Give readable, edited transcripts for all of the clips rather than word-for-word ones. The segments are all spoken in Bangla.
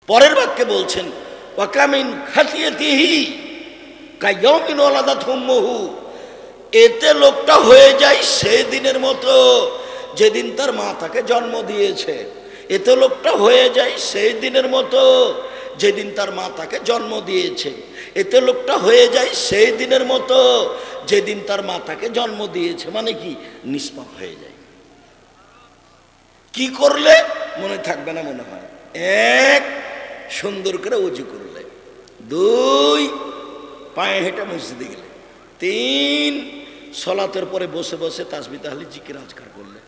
পরের বাক্যে বলছেন ওয়াকামিন খাতিয়াতিহি কায়াউমিন ওয়ালাদাতহু উম্মুহু, এতে লোকটা হয়ে যায় সেই দিনের মতো যেদিন তার মা তাকে জন্ম দিয়েছে। এতে লোকটা হয়ে যায় সেই দিনের মতো যেদিন তার মা তাকে জন্ম দিয়েছে। এতে লোকটা হয়ে যায় সেই দিনের মতো যেদিন তার মা তাকে জন্ম দিয়েছে। মানে কি, নিষ্পাপ হয়ে যায়। কি করলে মনে থাকবে না মনে হয়? এক, সুন্দর করে ওযু করলে। দুই, পায়ে হেঁটে মসজিদে গেলে। তিন, সলাতের পরে বসে বসে তাসবিহ তাহলিল জিকির আজকার করলে।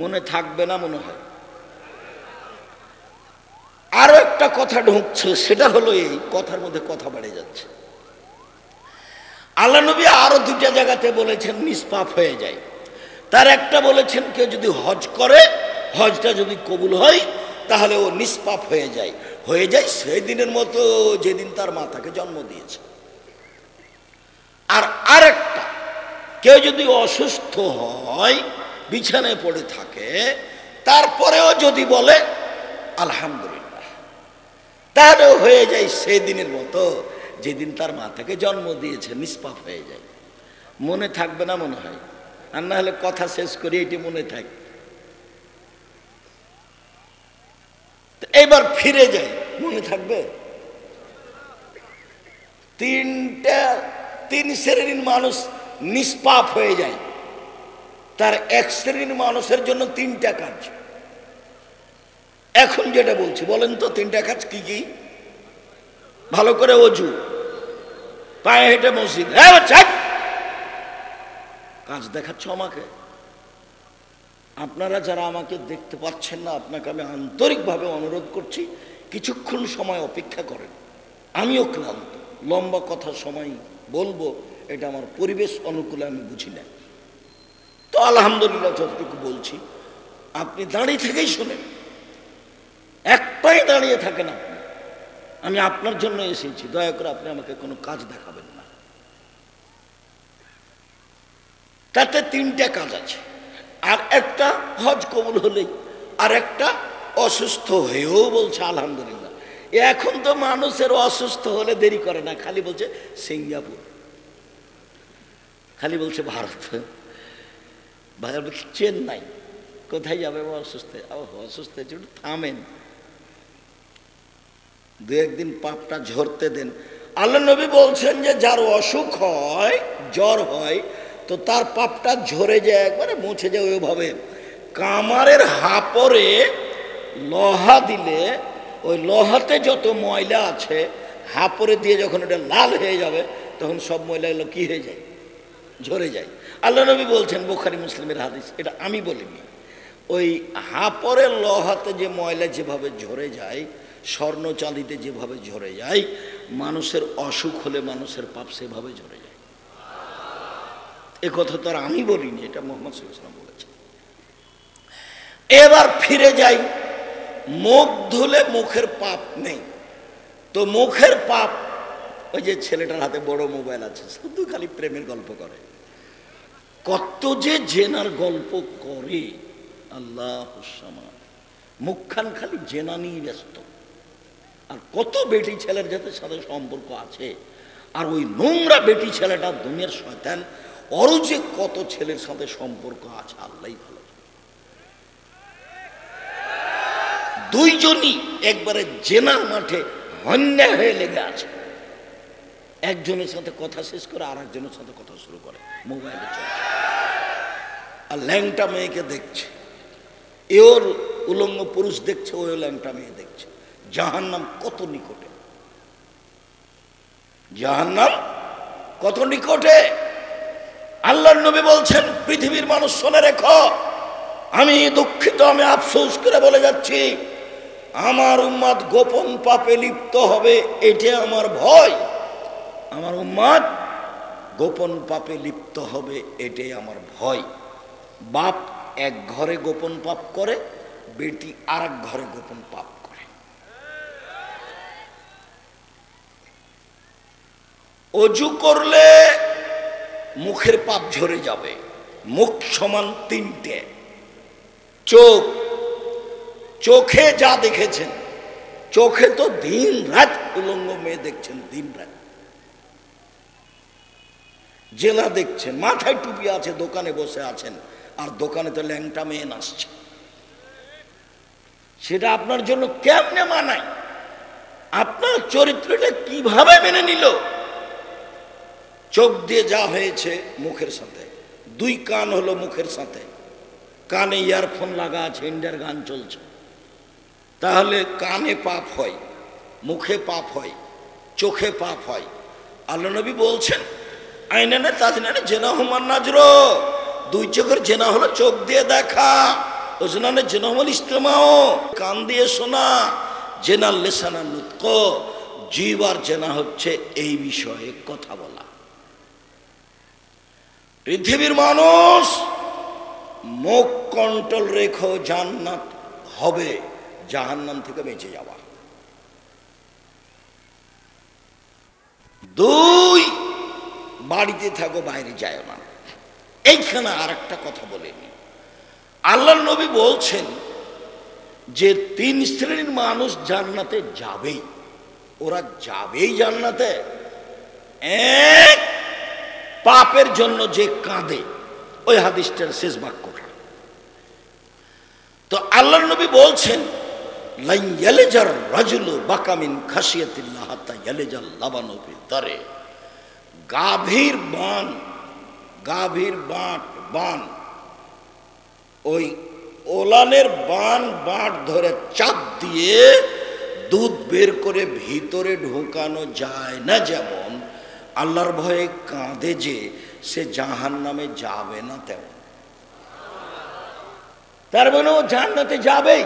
মনে থাকবে না মনে হয়? আরো একটা কথা ঢুকছে, সেটা হলো এই কথার মধ্যে কথা বেড়ে যাচ্ছে। আল্লাহ নবী আরো দুটা জায়গাতে বলেছেন নিষ্পাপ হয়ে যায়। তার একটা বলেছেন কেউ যদি হজ করে, হজটা যদি কবুল হয় তাহলে ও নিষ্পাপ হয়ে যায় সেই দিনের মতো যেদিন তার মা তাকে জন্ম দিয়েছে। আর আরেকটা, কেউ যদি অসুস্থ হয়, বিছানায় পড়ে থাকে, তারপরেও যদি বলে আলহামদুলিল্লাহ, তাহলেও হয়ে যায় সেই দিনের মতো যেদিন তার মা তাকে জন্ম দিয়েছে, নিষ্পাপ হয়ে যায়। মনে থাকবে না মনে হয়? আর না হলে কথা শেষ করি, এটি মনে থাকে। এবার ফিরে যাই, মনে থাকবে? তিন শ্রেণীর মানুষ নিষ্পাপ হয়ে যায়। তার এক শ্রেণীর মানুষের জন্য তিনটা কাজ। এখন যেটা বলছি, বলেন তো তিনটা কাজ কি কি? ভালো করে ওযু, পায়ে হেঁটে মসজিদ। কাজ দেখাচ্ছ আমাকে? আপনারা যারা আমাকে দেখতে পাচ্ছেন না, আপনাকে আমি আন্তরিকভাবে অনুরোধ করছি কিছুক্ষণ সময় অপেক্ষা করেন। আমিও ক্লান্ত, লম্বা কথা সময় বলবো এটা আমার পরিবেশ অনুকূলে আমি বুঝি না। তো আলহামদুলিল্লাহ যতটুকু বলছি আপনি দাঁড়িয়ে থেকেই শোনেন, এক পায়ে দাঁড়িয়ে থাকেন আপনি। আমি আপনার জন্য এসেছি, দয়া করে আপনি আমাকে কোনো কাজ দেখাবেন না। তাতে তিনটা কাজ আছে। আর একটা হজ কবুল হলেই, আর একটা অসুস্থ হয়েও বলছে আলহামদুলিল্লাহ। এখন তো মানুষের অসুস্থ হলে দেরি করে না, খালি বলছে সিঙ্গাপুর, খালি বলছে ভারত, চেন্নাই। কোথায় যাবে অসুস্থ? অসুস্থ হয়েছে, একটু থামেন, দু একদিন পাপটা ঝরতে দেন। আল্লাহ নবী বলছেন যে যার অসুখ হয়, জ্বর হয়, তো তার পাপটা ঝরে যায়, একবারে মুছে যায়। ওইভাবে কামারের হাপরে লোহা দিলে ওই লোহাতে যত ময়লা আছে হাপরে দিয়ে যখন এটা লাল হয়ে যাবে তখন সব ময়লা এগুলো কি হয়ে যায়? ঝরে যায়। আল্লাহ নবী বলছেন, বুখারী মুসলিমের হাদিস, এটা আমি বলিনি। ওই হাপরের লোহাতে যে ময়লা যেভাবে ঝরে যায়, স্বর্ণ চাঁদিতে যেভাবে ঝরে যায়, মানুষের অসুখ হলে মানুষের পাপ সেভাবে ঝরে যায়। এ কথা তো আর আমি বলিনি, এটা মুহাম্মদ সাল্লাল্লাহু আলাইহি ওয়াসাল্লাম বলেছেন। এবার ফিরে যাই, মুখ ধুলে মুখের পাপ নেই। তো মুখের পাপ, ওই যে ছেলেটার হাতে বড় মোবাইল আছে, শুধু খালি প্রেমের গল্প করে, কত যে জেনার গল্প করে, আল্লাহ সামা, মুখখান খালি জেনা নিয়ে ব্যস্ত। আর কত বেটি ছেলের সাথে সম্পর্ক আছে, আর ওই নোংরা বেটি ছেলেটা দুনিয়ার শয়তান, ওর যে কত ছেলের সাথে সম্পর্ক আছে আল্লাহই ভালো। দুইজনই একবারে জেনার মাঠে হন্যা হয়ে লেগে আছে। একজনের সাথে কথা শেষ করে আর একজনের সাথে কথা শুরু করে, মোবাইলে চলছে। আর ল্যাংটা মেয়েকে দেখছে, এর উলঙ্গ পুরুষ দেখছে, ওই ল্যাংটা মেয়ে দেখছে। জাহান্নাম কত নিকটে, জাহান্নাম কত নিকটে। আল্লাহর নবী বলছেন, পৃথিবীর মানুষ শুনে রেখো, আমি দুঃখিত, আমি আফসোস করে বলে যাচ্ছি, আমার উম্মত গোপন পাপে লিপ্ত হবে, এটা আমার ভয়। আমার উম্মত গোপন পাপে লিপ্ত হবে, এটাই আমার ভয়। বাপ এক ঘরে গোপন পাপ করে, বেটি আর এক ঘরে গোপন পাপ করে। অজু করলে মুখের পাপ ঝরে যাবে। মুখ সমান তিনটে, চোখ, চোখে যা দেখেছেন চোখে তো দিন রাত উলঙ্গ মেয়ে দেখছেন, দিন রাত জেলা দেখছেন, মাথায় টুপি আছে, দোকানে বসে আছেন, আর দোকানে তো ল্যাংটা মেয়ে নাচছে। সেটা আপনার জন্য কেমনে মানায়? আপনার চরিত্রটা কিভাবে মেনে নিল? চোখ দিয়ে যা হয়েছে মুখের সাথে, দুই কান হলো মুখের সাথে, কানে ইয়ারফোন লাগা আছে, ইন্ডিয়ার গান চলছে, তাহলে কানে পাপ হয়, মুখে পাপ হয়, চোখে পাপ হয়। আল্লাহ নবী বলছেন আইনানে তাজনানে জেনা হুমান নাজরো, দুই চোখের জেনা হলো চোখ দিয়ে দেখা, ওজনানে জেনা হল ইস্তেমাও, কান দিয়ে শোনা, জেনার লেসানা নুতক, জিবার জেনা হচ্ছে এই বিষয়ে কথা বলা। পৃথিবীর মানুষ মুখ কন্ট্রোল রেখো, জান্নাত হবে, জাহান্নাম থেকে বেঁচে যাওয়া। দুই, বাড়িতে থাকো, বাইরে যায় না। এইখানে আর একটা কথা বলেনি, আল্লাহর নবী বলছেন যে তিন শ্রেণীর মানুষ জান্নাতে যাবেই, ওরা যাবেই জান্নাতে। এক, পাপের জন্য যে কাঁদে, ওই হাদিসটার শেষ বাক্যটা। তো আল্লাহর নবী বলছেন লাইন ইয়ালেজার রাজুলু বাকামিন খাসিয়াতিল্লাহ হাত্তা ইয়ালেজাল লাবানু ফিদ দারে, গাভীর বান, গাভীর বান, ওই ওলানের বাট ধরে চাপ দিয়ে দুধ বের করে ভিতরে ঢোকানো যায় না, যেমন আল্লাহর ভয়ে কাঁদে যে সে জাহান্নামে যাবে না, তেমন। তার মানে ও জান্নাতে যাবেই,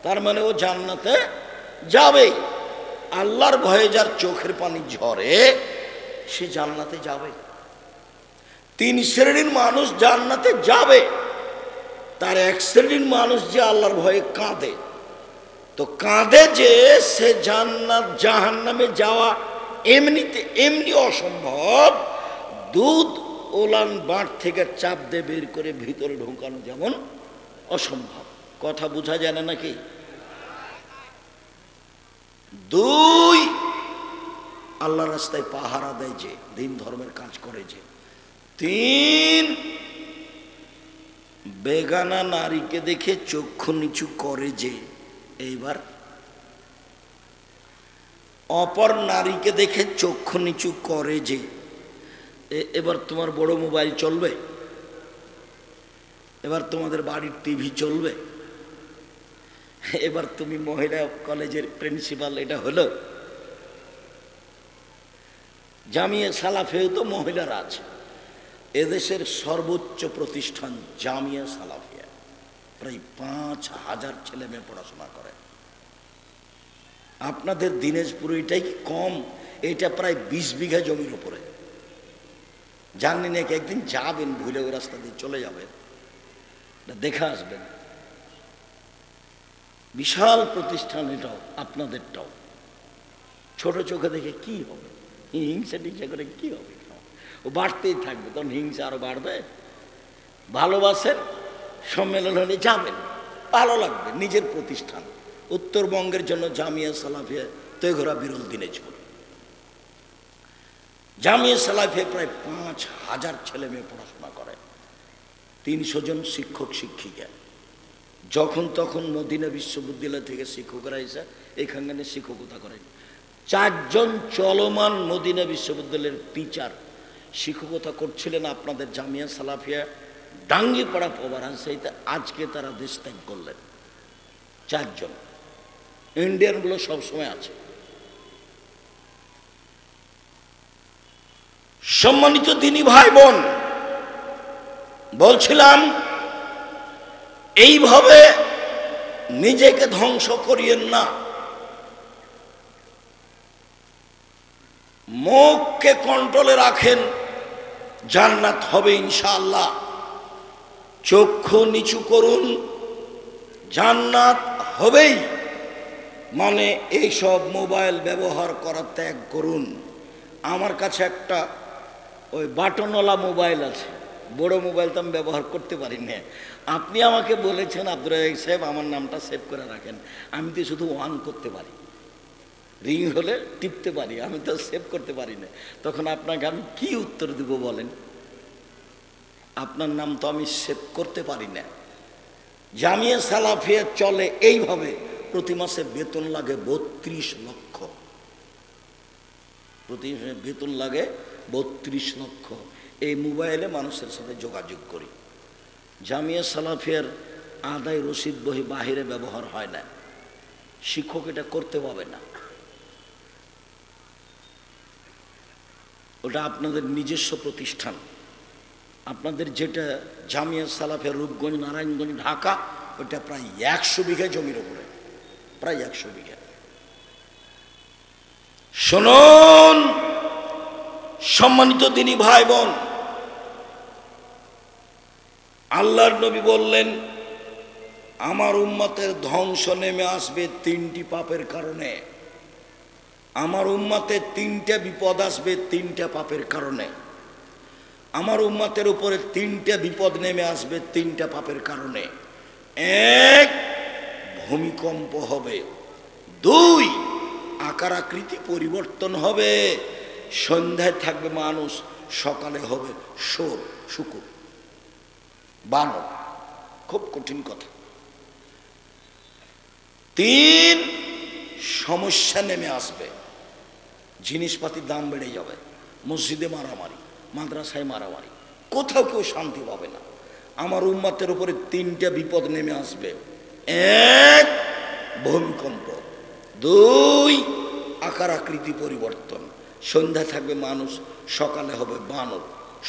তার মানে ও জান্নাতে যাবেই। আল্লাহর ভয়ে যার চোখের পানি ঝরে সে জান্নাতে যাবে। তিন শ্রেণীর মানুষ জান্নাতে যাবে, তার এক শ্রেণীর মানুষ যে আল্লাহর ভয়ে কাঁদে। তো কাঁদে যে সে জাহান্নামে যাওয়া এমনিতে এমনি অসম্ভব, দুধ ওলান বাট থেকে চাপ দিয়ে বের করে ভিতরে ঢোকানো যেমন অসম্ভব। কথা বোঝা যায় না নাকি? দুই, আল্লাহ রাস্তায় পাহারা দেয় যে, দিন ধর্মের কাজ করে যে। তিন, বেগানা নারীকে দেখে চক্ষু নিচু করে যে। এইবার অপর নারীকে দেখে চক্ষু নিচু করে যে। এবার তোমার বড় মোবাইল চলবে, এবার তোমাদের বাড়ির টিভি চলবে, এবার তুমি মহিলা কলেজের প্রিন্সিপাল, এটা হলো। জামিয়া সালাফিয়াও তো মহিলারা আছে, এদেশের সর্বোচ্চ প্রতিষ্ঠান জামিয়া সালাফিয়া, প্রায় 5,000 ছেলে মেয়ে পড়াশোনা করে। আপনাদের দিনাজপুর এটাই কি কম? এটা প্রায় 20 বিঘা জমির উপরে। জাননি নাকি? একদিন যাবেন, ভুলে ওই রাস্তা দিয়ে চলে যাবেন, দেখে আসবেন। বিশাল প্রতিষ্ঠান এটাও, আপনাদেরটাও। ছোট চোখে দেখে কি হবে, হিংসা টিংসা করে কি হবে? ও বাড়তেই থাকবে, তখন হিংসা আরো বাড়বে। ভালোবাসেন, সম্মেলন হলে যাবেন, ভালো লাগবে, নিজের প্রতিষ্ঠান। উত্তরবঙ্গের জন্য জামিয়া সালাফিয়া তৈঘরা বিরল দিনাজপুর। জামিয়া সালাফিয়া প্রায় 5,000 ছেলে মেয়ে পড়াশোনা করে, 300 জন শিক্ষক শিক্ষিকা। যখন তখন মদিনা বিশ্ববিদ্যালয় থেকে শিক্ষকরা এসে এখানে শিক্ষকতা করেন। 4 জন চলমান মদিনা বিশ্ববিদ্যালয়ের টিচার শিক্ষকতা করছিলেন আপনাদের জামিয়া সালাফিয়া ডাঙ্গিপাড়া পবারান সেইতে। আজকে তারা দেশ ত্যাগ করলেন। 4 জন ইন্ডিয়ানগুলো সবসময় আছে। সম্মানিত দিনী ভাই বোন, বলছিলাম এইভাবে নিজেকে ধ্বংস করিয়েন না। মুখকে কন্ট্রোলে রাখেন, জান্নাত হবে ইনশাআল্লাহ। চক্ষু নিচু করুন, জান্নাত হবেই। মানে এইসব মোবাইল ব্যবহার করা ত্যাগ করুন। আমার কাছে একটা ওই বাটনওয়ালা মোবাইল আছে, বড় মোবাইল তো আমি ব্যবহার করতে পারি না। আপনি আমাকে বলেছেন আব্দুর রাজ্জাক সাহেব আমার নামটা সেভ করে রাখেন, আমি তো শুধু অন করতে পারি, রিং হলে টিপতে পারি, আমি তো সেভ করতে পারি না। তখন আপনাকে আমি কি উত্তর দেব বলেন? আপনার নাম তো আমি সেভ করতে পারি না। জামিয়া সালাফিয়া চলে এইভাবে, প্রতি মাসে বেতন লাগে 32 লক্ষ, প্রতি মাসে বেতন লাগে 32 লক্ষ। এই মোবাইলে মানুষের সাথে যোগাযোগ করি। জামিয়া সালাফিয়ার আদায় রসিদ বহি বাহিরে ব্যবহার হয় না, শিক্ষক এটা করতে পাবে না, ওটা আপনাদের নিজস্ব প্রতিষ্ঠান। আপনাদের যেটা জামিয়া সালাফিয়া রূপগঞ্জ, নারায়ণগঞ্জ, ঢাকা, ওটা প্রায় 100 বিঘা জমির উপরে, প্রায় 100 বিঘা। শুনুন সম্মানিত দিনী ভাই বোন, আল্লাহর নবী বললেন আমার উম্মতের ধ্বংস নেমে আসবে 3টি পাপের কারণে। আমার উম্মতে 3টা বিপদ আসবে 3টা পাপের কারণে। আমার উম্মতের উপরে 3টা বিপদ নেমে আসবে 3টা পাপের কারণে। 1, ভূমিকম্প হবে। 2, আকার আকৃতি পরিবর্তন হবে। সন্ধ্যায় থাকবে মানুষ, সকালে হবে শুকুর, বানর। খুব কঠিন কথা। 3, সমস্যা নেমে আসবে, জিনিসপাতির দাম বেড়ে যাবে, মসজিদে মারামারি, মাদ্রাসায় মারামারি, কোথাও কেউ শান্তি পাবে না। আমার উম্মতের উপরে 3টা বিপদ নেমে আসবে। 1, ভূমিকম্প। 2, আকার আকৃতি পরিবর্তন, সন্ধ্যা থাকবে মানুষ, সকালে হবে বানর,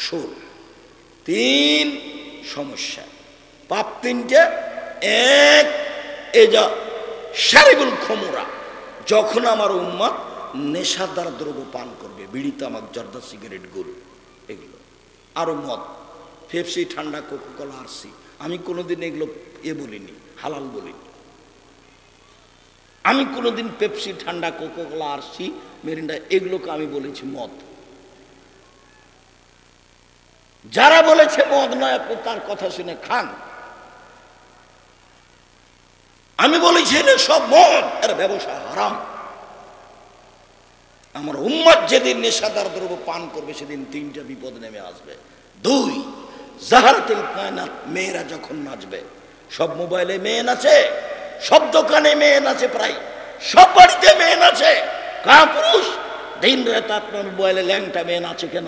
সুর। 3, সমস্যা। পাপ 3টা। 1, এজা শারিবুল খমুরা, যখন আমার উম্মত নেশাদার দ্রব্য পান করবে, বিড়ি, তামাক, জর্দা, সিগারেট, গরু, এগুলো, আরো মদ, পেপসি, ঠান্ডা, কোকাকোলা, আরসি। আমি কোনোদিন এগুলো বলিনি, হালাল বলিনি। আমি কোনোদিন পেপসি, ঠান্ডা, কোকাকোলা, আরসি, মেরিন্ডা এগুলোকে আমি বলেছি মদ। যারা বলেছে মদ নয়, আপনি তার কথা শুনে খান। আমি বলেছি না সব মদ, এর ব্যবসা হারাম। আমার উম্মত যেদিন নেশাদার দ্রব্য পান করবে সেদিন 3টা বিপদ নেমে আসবে। 2, জাহারাতুল কায়নাত, মেয়েরা যখন নাচবে। সব মোবাইলে মেয়ে নাচে, সব দোকানে মেয়ে নাচে, প্রায় সব বাড়িতে মেয়ে নাচে। কাপুরুষ দিন রাত আপনার মোবাইলে ল্যাংটা মেয়ে নাচে কেন?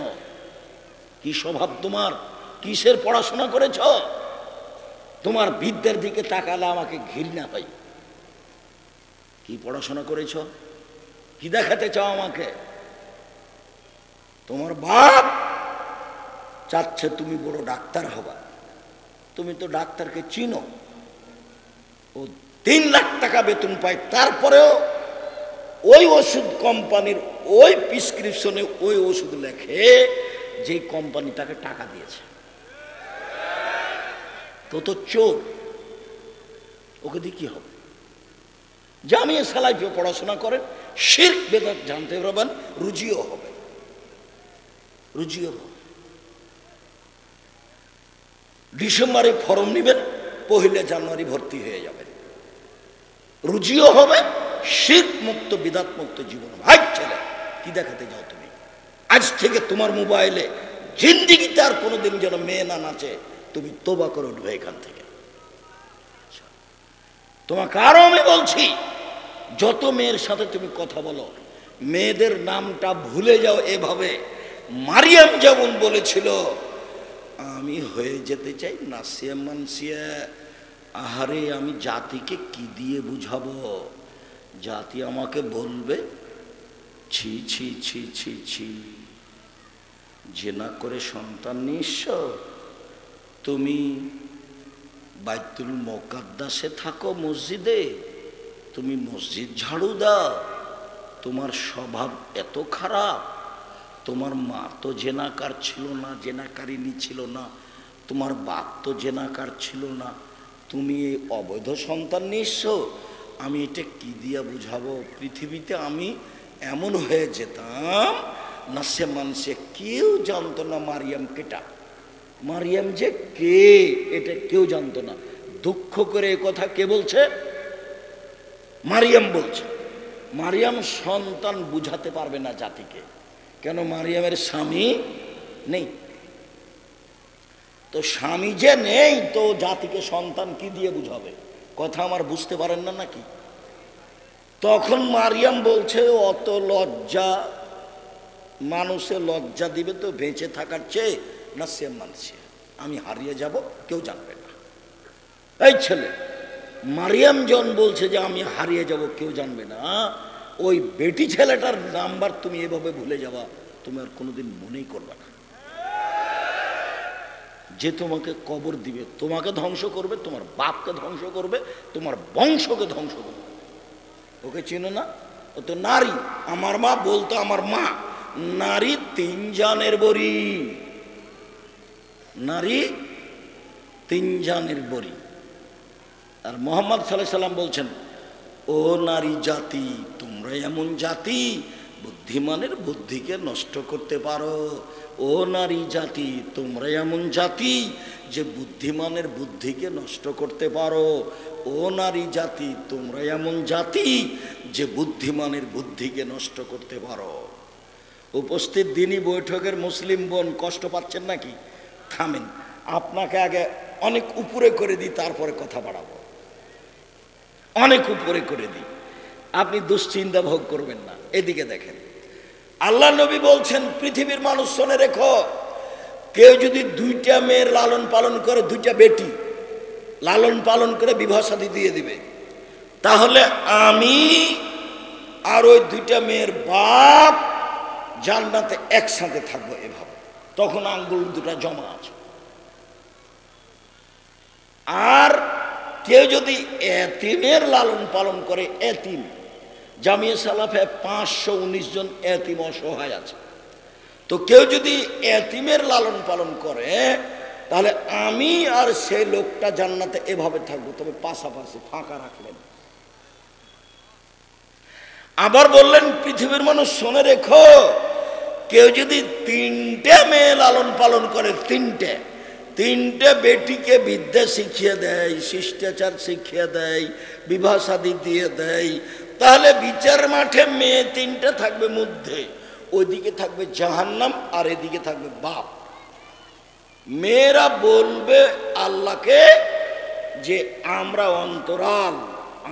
কি স্বভাব তোমার? কিসের পড়াশোনা করেছ? তোমার বিদ্যার দিকে তাকালে আমাকে ঘৃণা হয়। কি পড়াশোনা করেছ? কি দেখাতে চাও আমাকে? তোমার বাপ চাচ্ছে তুমি বড় ডাক্তার হবা, তুমি তো ডাক্তারকে চিনো। ও 3 লাখ টাকা বেতন পায়, তারপরেও ওই ওষুধ কোম্পানির ওই প্রেসক্রিপশনে ওই ওষুধ লেখে যে কোম্পানি তাকে টাকা দিয়েছে। তো চোর, ওকে দিয়ে কি হবে? জামিয়া সালাফিয়া পড়াশোনা করেন, শিরক বেদাত জানতে পারবেন, রুজিও হবে, রুজিও হবে। ডিসেম্বরে ফর্ম নেবেন, 1 জানুয়ারি ভর্তি হয়ে যাবেন, রুজিও হবে, শিরক মুক্ত বিদাত মুক্ত জীবন। ভাই ছেলে, কি দেখাতে যাও তুমি? আজ থেকে তোমার মোবাইলে জিন্দিগিতে আর কোনোদিন যেন মেয়ে না নাচে, তুমি তোবা করে উঠবে এখান থেকে। তোমাকে আরো আমি বলছি, যত মেয়ের সাথে তুমি কথা বলো, মেয়েদের নামটা ভুলে যাও। এভাবে মারিয়াম যেমন বলেছিল, আমি হয়ে যেতে চাই নাসিয়া মানসিয়া। আহারে, আমি জাতিকে কি দিয়ে বুঝাবো? জাতি আমাকে বলবে ছি ছি ছি ছি ছি, জেনা করে সন্তান নিঃস্ব, তুমি বাইতুল মুকাদ্দাসে থাকো, মসজিদে তুমি মসজিদ ঝাড়ু দাও, তোমার স্বভাব এত খারাপ। তোমার মা তো জেনাকার ছিল না, জেনাকারিনী ছিল না, তোমার বাপ তো জেনাকার ছিল না, তুমি এই অবৈধ সন্তান নিঃস্ব। আমি এটা কি দিয়া বুঝাবো? পৃথিবীতে আমি এমন হয়ে যেতাম, নাসে মানুষে কেউ জানতো না মারিয়াম কেটা। মারিয়াম যে কে এটা কেউ জানতো না। দুঃখ করে এ কথা কে বলছে? মারিয়াম বলছে। মারিয়াম সন্তান বুঝাতে পারবে না জাতিকে, কেন মারিয়ামের স্বামী নেই। তো স্বামী যে নেই তো জাতিকে সন্তান কি দিয়ে বুঝাবে? কথা আমার বুঝতে পারেন না নাকি? তখন মারিয়াম বলছে অত লজ্জা, মানুষে লজ্জা দিবে তো বেঁচে থাকার চেয়ে না সে মানছে আমি হারিয়ে যাব, কেউ জানবে না। এই ছেলে মারিয়াম জন বলছে যে আমি হারিয়ে যাব কেউ জানবে না, ওই বেটি ছেলেটার নাম্বার তুমি এভাবে ভুলে যাবা, তুমি আর কোনোদিন মনেই করবে না। যে তোমাকে কবর দিবে, তোমাকে ধ্বংস করবে, তোমার বাপকে ধ্বংস করবে, তোমার বংশকে ধ্বংস করবে। ওকে চিনো না? ও তো নারী। আমার মা বলতো, আমার মা, নারী 3 জানের বড়ি, নারী 3 জানের বড়ি। আর মোহাম্মদ সাল্লাল্লাহু আলাইহি সাল্লাম বলছেন, ও নারী জাতি, তোমরা এমন জাতি বুদ্ধিমানের বুদ্ধিকে নষ্ট করতে পারো। ও নারী জাতি, তোমরা এমন জাতি যে বুদ্ধিমানের বুদ্ধিকে নষ্ট করতে পারো। ও নারী জাতি, তোমরা এমন জাতি যে বুদ্ধিমানের বুদ্ধিকে নষ্ট করতে পারো। উপস্থিত দিনী বৈঠকের মুসলিম বোন কষ্ট পাচ্ছেন নাকি? থামেন, আপনাকে আগে অনেক উপরে করে দিই, তারপরে কথা বাড়াবো। অনেক উপরে করে দিই, আপনি দুশ্চিন্তা ভোগ করবেন না। এদিকে দেখেন, আল্লাহ নবী বলছেন, পৃথিবীর মানুষ শুনে রেখো, কেউ যদি 2টা মেয়ের লালন পালন করে, 2টা বেটি লালন পালন করে বিবাহ শাদী দিয়ে দিবে, তাহলে আমি আর ওই 2টা মেয়ের বাপ জান্নাতে একসাথে থাকবো। এভাবে তখন আঙ্গুল 2টা জমা আছে। আর কেউ যদি এতিমের লালন পালন করে, এতিম, জামিয়া সালাফে 519 জন এতিম অসহায় আছে, তো কেউ যদি এতিমের লালন পালন করে, তাহলে আমি আর সেই লোকটা জান্নাতে এভাবে থাকবো, তবে পাশাপাশি ফাঁকা রাখলেন। আবার বললেন, পৃথিবীর মানুষ শুনে রেখো, কেউ যদি 3টে মেয়ে লালন পালন করে, 3টে বেটিকে বিদ্যা শিখিয়ে দেয়, শিষ্টাচার শিখিয়ে দেয়, বিবাহ শাদী দিয়ে দেয়, তাহলে বিচার মাঠে মেয়ে 3টে থাকবে মধ্যে, ওইদিকে থাকবে জাহান্নাম আর এদিকে থাকবে বাপ। মেয়েরা বলবে আল্লাহকে যে আমরা অন্তরাল,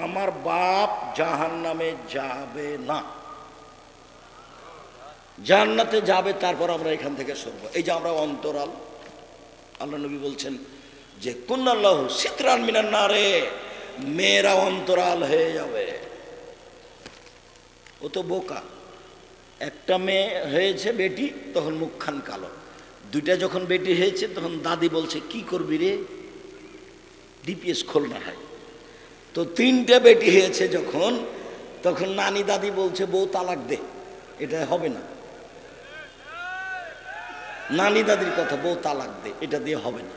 আমার বাপ জাহান্নামে যাবে না, জান্নাতে যাবে, তারপর আমরা এখান থেকে সরব। এই যে আমরা অন্তরাল, আল্লাহ নবী বলছেন যে কুন্নাল্লাহু সিতরান মিনান নারে, মেয়েরা অন্তরাল হয়ে যাবে। ও তো বোকা, একটা মেয়ে হয়েছে বেটি, তখন মুখখান কালো। 2টা যখন বেটি হয়েছে তখন দাদি বলছে কি করবি রে, ডিপিএস খোল না হয়। তো 3টে বেটি হয়েছে যখন, তখন নানি দাদি বলছে বউ তালাক দে, এটা হবে না। নানি দাদির কথা, বউ তালাক দে, এটা দিয়ে হবে না।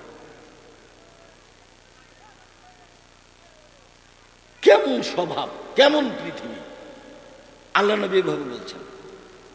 কেমন স্বভাব, কেমন পৃথিবী! আল্লাহ নবী এভাবে বলছেন।